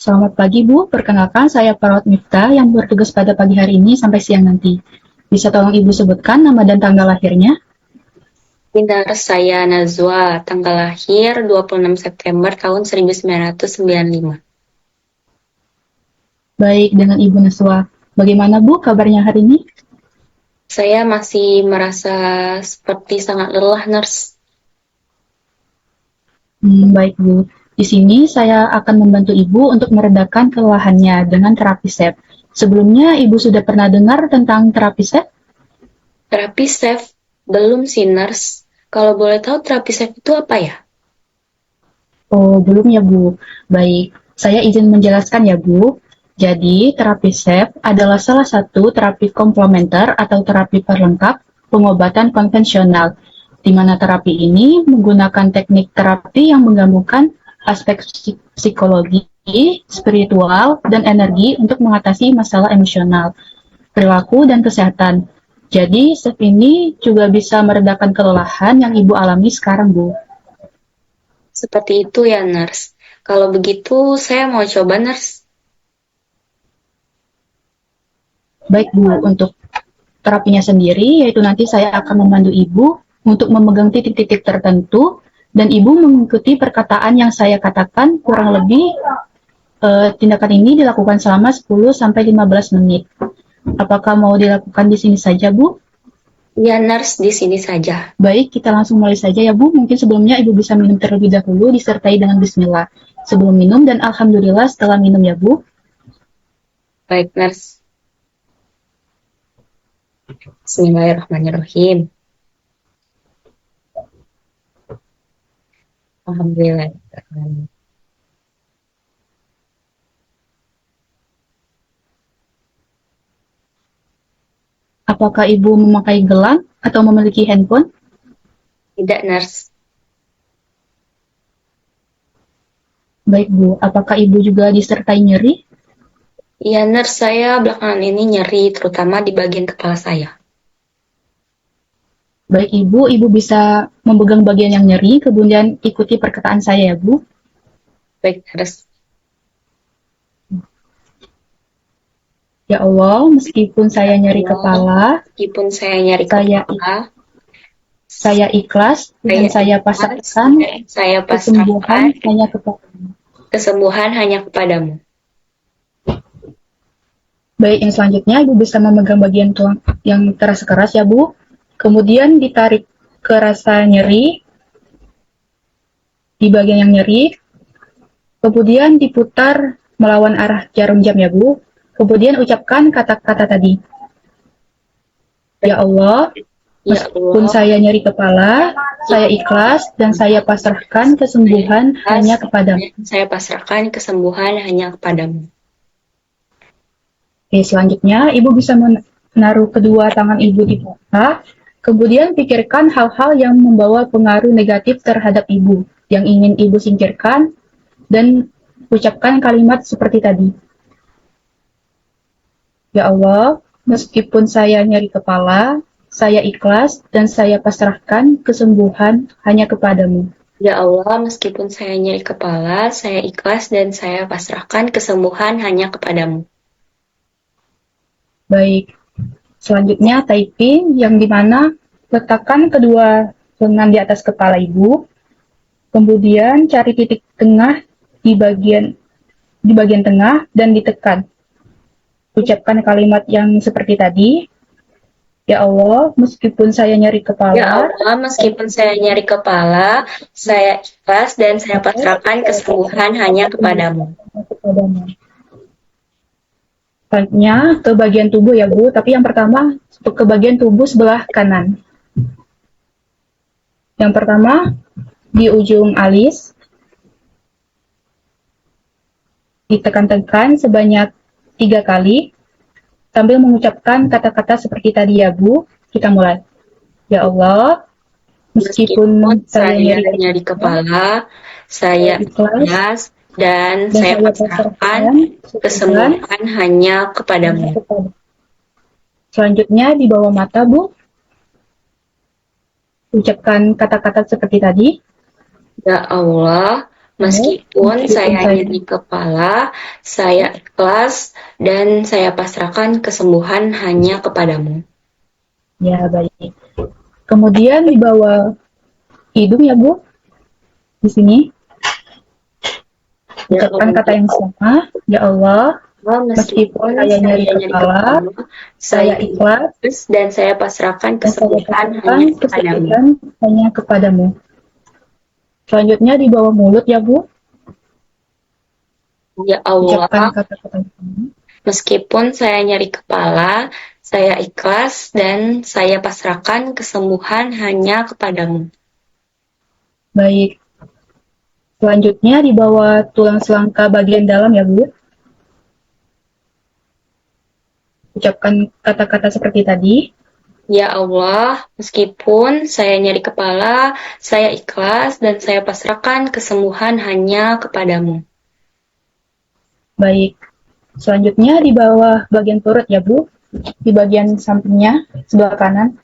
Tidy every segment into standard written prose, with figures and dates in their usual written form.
Selamat pagi, Bu. Perkenalkan, saya Parot Miftah yang bertugas pada pagi hari ini sampai siang nanti. Bisa tolong Ibu sebutkan nama dan tanggal lahirnya? Benar, saya Nazwa, tanggal lahir 26 September tahun 1995. Baik, dengan Ibu Naswa. Bagaimana, Bu, kabarnya hari ini? Saya masih merasa seperti sangat lelah, nurse. Baik, Bu. Di sini saya akan membantu Ibu untuk meredakan kelelahannya dengan terapi SEP. Sebelumnya, Ibu sudah pernah dengar tentang terapi SEP? Terapi SAFE belum sih, nurse. Kalau boleh tahu terapi SAFE itu apa ya? Oh, belum ya, Bu. Baik, saya izin menjelaskan ya, Bu. Jadi, terapi SEP adalah salah satu terapi komplementer atau terapi perlengkap pengobatan konvensional, di mana terapi ini menggunakan teknik terapi yang menggabungkan aspek psikologi, spiritual, dan energi untuk mengatasi masalah emosional, perilaku, dan kesehatan. Jadi, SEP ini juga bisa meredakan kelelahan yang Ibu alami sekarang, Bu. Seperti itu ya, nurse. Kalau begitu, saya mau coba, nurse. Baik, Bu, untuk terapinya sendiri, yaitu nanti saya akan membantu Ibu untuk memegang titik-titik tertentu dan Ibu mengikuti perkataan yang saya katakan kurang lebih tindakan ini dilakukan selama 10-15 menit. Apakah mau dilakukan di sini saja, Bu? Ya, nurse, di sini saja. Baik, kita langsung mulai saja ya, Bu. Mungkin sebelumnya Ibu bisa minum terlebih dahulu disertai dengan bismillah. Sebelum minum dan alhamdulillah setelah minum ya, Bu. Baik, nurse. Bismillahirrahmanirrahim. Alhamdulillah. Apakah Ibu memakai gelang atau memiliki handphone? Tidak, nurse. Baik, Bu. Apakah Ibu juga disertai nyeri? Iya, nurse, saya belakangan ini nyeri, terutama di bagian kepala saya. Baik Ibu, Ibu bisa memegang bagian yang nyeri, kemudian ikuti perkataan saya ya Bu. Baik, nurse. Ya Allah, meskipun saya nyeri kepala, Meskipun saya nyari saya kepala, saya ikhlas dan saya pasrahkan saya kesembuhan pasrahkan hanya kepada. kesembuhan hanya kepadamu. Baik, yang selanjutnya Ibu bisa memegang bagian tulang yang terasa keras ya Bu. Kemudian ditarik ke rasa nyeri di bagian yang nyeri. Kemudian diputar melawan arah jarum jam ya Bu. Kemudian ucapkan kata-kata tadi. Ya Allah, Ya meskipun Allah, saya nyeri kepala, saya ikhlas dan saya pasrahkan kesembuhan hanya kepadamu. saya pasrahkan kesembuhan hanya kepadamu. Oke, selanjutnya Ibu bisa menaruh kedua tangan Ibu di paha, kemudian pikirkan hal-hal yang membawa pengaruh negatif terhadap Ibu, yang ingin Ibu singkirkan, dan ucapkan kalimat seperti tadi. Ya Allah, meskipun saya nyeri kepala, saya ikhlas dan saya pasrahkan kesembuhan hanya kepadamu. Ya Allah, meskipun saya nyeri kepala, saya ikhlas dan saya pasrahkan kesembuhan hanya kepadamu. Baik, selanjutnya typing yang dimana letakkan kedua lengan di atas kepala Ibu, kemudian cari titik tengah di bagian tengah dan ditekan. Ucapkan kalimat yang seperti tadi. Ya Allah, meskipun saya nyeri Ya kepala, Allah, meskipun saya nyeri kepala, saya ikhlas dan saya pasrahkan kesembuhan hanya kepadamu. selanjutnya ke bagian tubuh ya Bu, tapi yang pertama ke bagian tubuh sebelah kanan. Yang pertama di ujung alis, ditekan-tekan sebanyak 3 kali, sambil mengucapkan kata-kata seperti tadi ya Bu. Kita mulai. Ya Allah, meskipun Meskipun saya saya nyeri nyeri kepala, kepala, saya saya ikhlas ikhlas dan dan saya saya pasrahkan pasrahkan kesembuhan kesembuhan hanya kepadamu. kepada. Selanjutnya di bawah mata Bu, ucapkan kata-kata seperti tadi. Ya Allah, Meskipun saya nyeri kepala, saya ikhlas dan saya pasrahkan kesembuhan hanya kepadamu. Ya, baik. Kemudian di bawah hidung ya, Bu. Di sini ucapkan kata yang sama. Ya Allah, meskipun saya nyeri kepala, saya ikhlas dan saya pasrahkan dan saya kesembuhan pasrahkan kesembuhan hanya kepadamu. Selanjutnya di bawah mulut ya, Bu. Ya Allah, Ucapkan kata-kata yang sama. meskipun saya nyeri kepala, saya ikhlas dan saya pasrahkan kesembuhan hanya kepadamu. Baik. Selanjutnya di bawah tulang selangka bagian dalam ya, Bu. Ucapkan kata-kata seperti tadi. Ya Allah, meskipun saya nyeri kepala, saya ikhlas dan saya pasrahkan kesembuhan hanya kepadamu. Baik. Selanjutnya di bawah bagian perut ya, Bu. Di bagian sampingnya, sebelah kanan.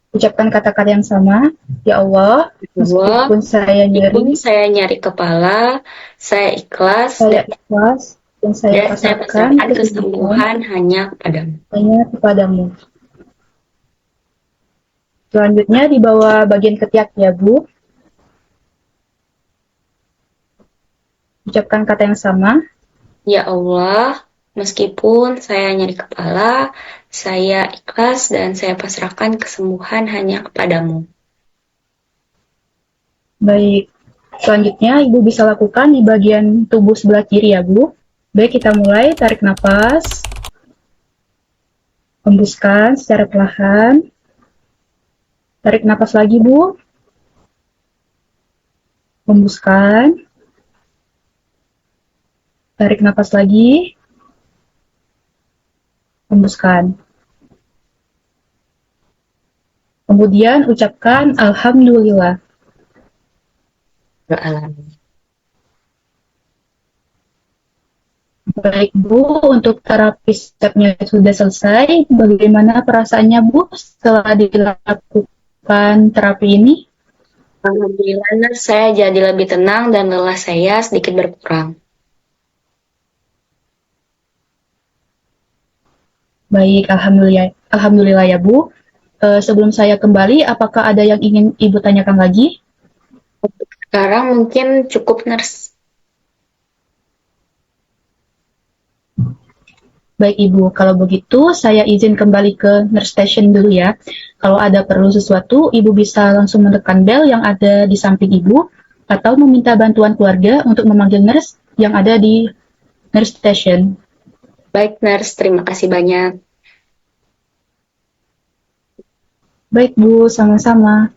Ucapkan kata-kata yang sama. Ya Allah, meskipun saya nyeri kepala, saya ikhlas dan saya pasrahkan kesembuhan hanya kepadamu. Selanjutnya di bawah bagian ketiak ya, Bu. Ucapkan kata yang sama. Ya Allah, meskipun saya nyeri kepala, saya ikhlas dan saya pasrahkan kesembuhan hanya kepadamu. Baik. Selanjutnya Ibu bisa lakukan di bagian tubuh sebelah kiri ya, Bu. Baik, kita mulai. Tarik nafas. Hembuskan secara perlahan. Tarik nafas lagi, Bu. Hembuskan. Tarik nafas lagi. Hembuskan. Kemudian ucapkan Alhamdulillah. Baik, Bu. Untuk terapi stepnya sudah selesai. Bagaimana perasaannya, Bu, setelah dilakukan terapi ini? Alhamdulillah, saya jadi lebih tenang dan lelah saya sedikit berkurang. Baik, Alhamdulillah ya, Bu. Sebelum saya kembali, apakah ada yang ingin Ibu tanyakan lagi? Sekarang mungkin cukup, Nurse. Baik, Ibu. Kalau begitu, saya izin kembali ke nurse station dulu ya. Kalau ada perlu sesuatu, Ibu bisa langsung menekan bel yang ada di samping Ibu, atau meminta bantuan keluarga untuk memanggil nurse yang ada di nurse station. Baik, Nurse. Terima kasih banyak. Baik, Bu. Sama-sama.